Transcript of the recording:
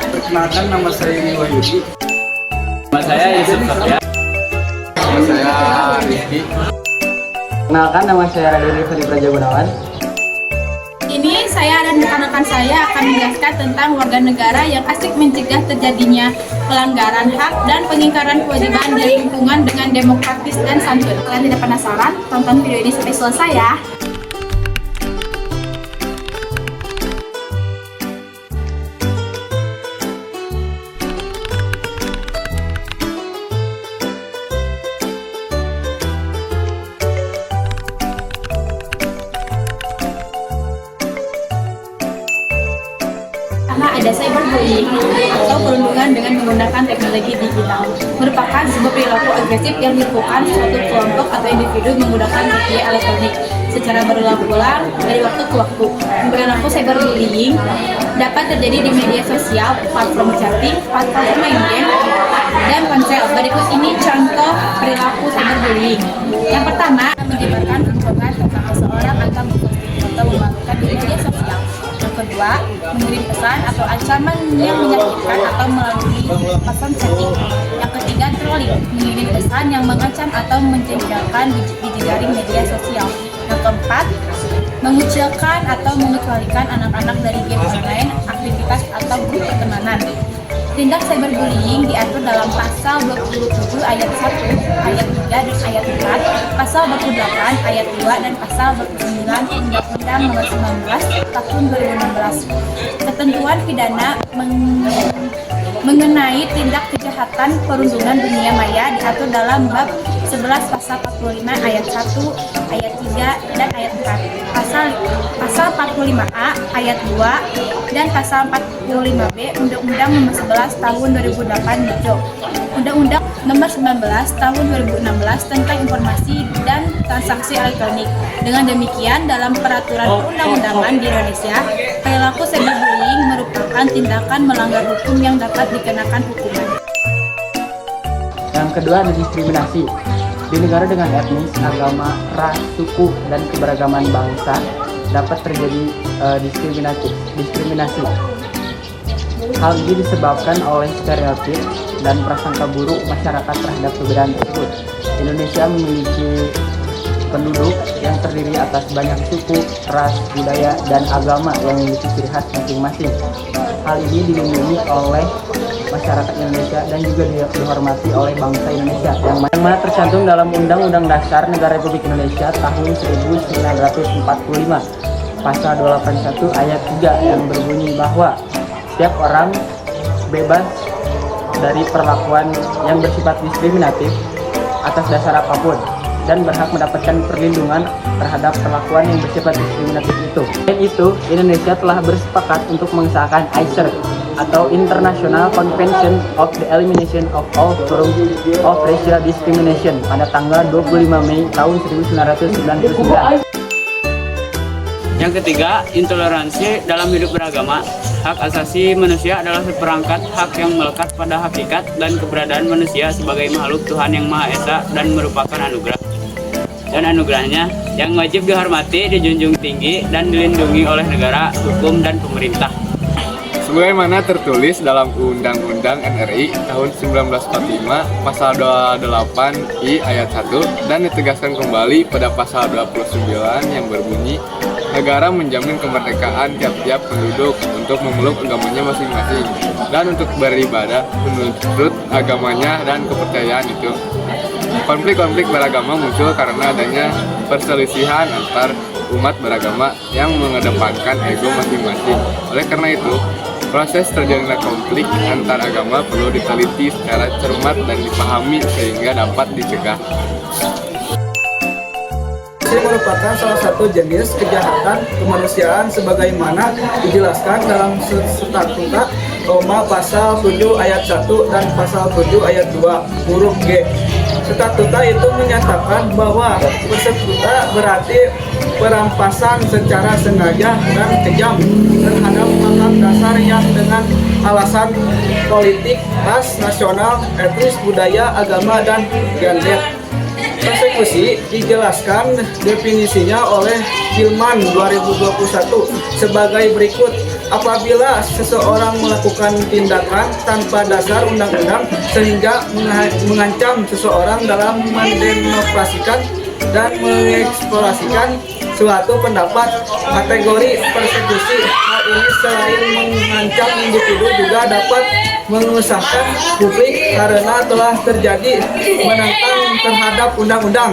Perkenalkan, nama saya Yudi Wahyudi. Nama saya Yusuf Sofyan. Nama saya Rizky. Kenalkan, nama saya Radini Fadi Praja Gunawan. Ini saya dan rekan-rekan saya akan menjelaskan tentang warga negara yang asik mencegah terjadinya pelanggaran hak dan pengingkaran kewajiban di lingkungan dengan demokratis dan santun. Kalian tidak penasaran? Tonton video ini sampai selesai ya! Karena ada cyberbullying atau perundungan dengan menggunakan teknologi digital merupakan sebuah perilaku agresif yang dilakukan suatu kelompok atau individu menggunakan media elektronik secara berulang-ulang dari waktu ke waktu. Perilaku cyberbullying dapat terjadi di media sosial, platform chatting, platform main game, dan ponsel. Berikut ini contoh perilaku cyberbullying. Yang pertama, menyebarkan kebohongan tentang seseorang atau memposting foto memalukan di media sosial. Yang kedua, mengirim pesan atau ancaman yang menyakitkan atau melalui pesan chatting. Yang ketiga, trolling, mengirim pesan yang mengancam atau menjengkelkan di jejaring media sosial. Yang keempat, mengucilkan atau mengecualikan anak-anak dari game online, aktivitas atau grup pertemanan. Tindak cyberbullying diatur dalam pasal 27 ayat 1, ayat 3 dan ayat 4, pasal 28 ayat 2 dan pasal 29 Undang-Undang Nomor 19 Tahun 2016. Ketentuan pidana mengenai tindak kejahatan perundungan dunia maya diatur dalam bab 11 pasal 45 ayat 1, ayat 3 dan ayat 4. Pasal 45A ayat 2 dan pasal 45B Undang-Undang Nomor 11 Tahun 2008 Jo. Undang-Undang Nomor 19 Tahun 2016 tentang Informasi dan Transaksi Elektronik. Dengan demikian, dalam peraturan perundang-undangan di Indonesia, perilaku cyberbullying merupakan tindakan melanggar hukum yang dapat dikenakan hukuman. Yang kedua ada diskriminasi. Di negara dengan etnis, agama, ras, suku, dan keberagaman bangsa dapat terjadi diskriminasi. Hal ini disebabkan oleh stereotip dan prasangka buruk masyarakat terhadap perbedaan tersebut. Indonesia memiliki penduduk yang terdiri atas banyak suku, ras, budaya, dan agama yang memiliki ciri khas masing-masing. Hal ini dilindungi oleh masyarakat Indonesia dan juga dihormati oleh bangsa Indonesia yang mana tercantum dalam Undang-Undang Dasar Negara Republik Indonesia tahun 1945 pasal 281 ayat 3 yang berbunyi bahwa setiap orang bebas dari perlakuan yang bersifat diskriminatif atas dasar apapun dan berhak mendapatkan perlindungan terhadap perlakuan yang bersifat diskriminatif itu. Dan itu, Indonesia telah bersepakat untuk mengesahkan ICER atau International Convention of the Elimination of All Forms of Racial Discrimination pada tanggal 25 Mei tahun 1999. Yang ketiga, intoleransi dalam hidup beragama. Hak asasi manusia adalah seperangkat hak yang melekat pada hakikat dan keberadaan manusia sebagai makhluk Tuhan yang Maha Esa dan merupakan anugerah. Dan anugerahnya yang wajib dihormati, dijunjung tinggi, dan dilindungi oleh negara, hukum, dan pemerintah. Sebagaimana tertulis dalam Undang-Undang NRI tahun 1945 pasal 28I ayat 1 dan ditegaskan kembali pada pasal 29 yang berbunyi, negara menjamin kemerdekaan tiap-tiap penduduk untuk memeluk agamanya masing-masing dan untuk beribadah menurut agamanya dan kepercayaan itu. Konflik-konflik beragama muncul karena adanya perselisihan antar umat beragama yang mengedepankan ego masing-masing. Oleh karena itu, proses terjadinya konflik antar agama perlu diteliti secara cermat dan dipahami sehingga dapat dicegah. Ini merupakan salah satu jenis kejahatan kemanusiaan sebagaimana dijelaskan dalam Statuta Roma pasal 7 ayat 1 dan pasal 7 ayat 2 huruf G. Statuta itu menyatakan bahwa persekutuan berarti perampasan secara sengaja dan kejam terhadap hak dasar yang dengan alasan politik, ras, nasional, etnis, budaya, agama, dan gender. Persekusi dijelaskan definisinya oleh Gilman 2021 sebagai berikut. apabila seseorang melakukan tindakan tanpa dasar undang-undang sehingga mengancam seseorang dalam mendemokrasikan dan mengeksplorasikan suatu pendapat. Kategori persekusi hal ini selain mengancam individu juga dapat mengesahkan publik karena telah terjadi menentang terhadap undang-undang.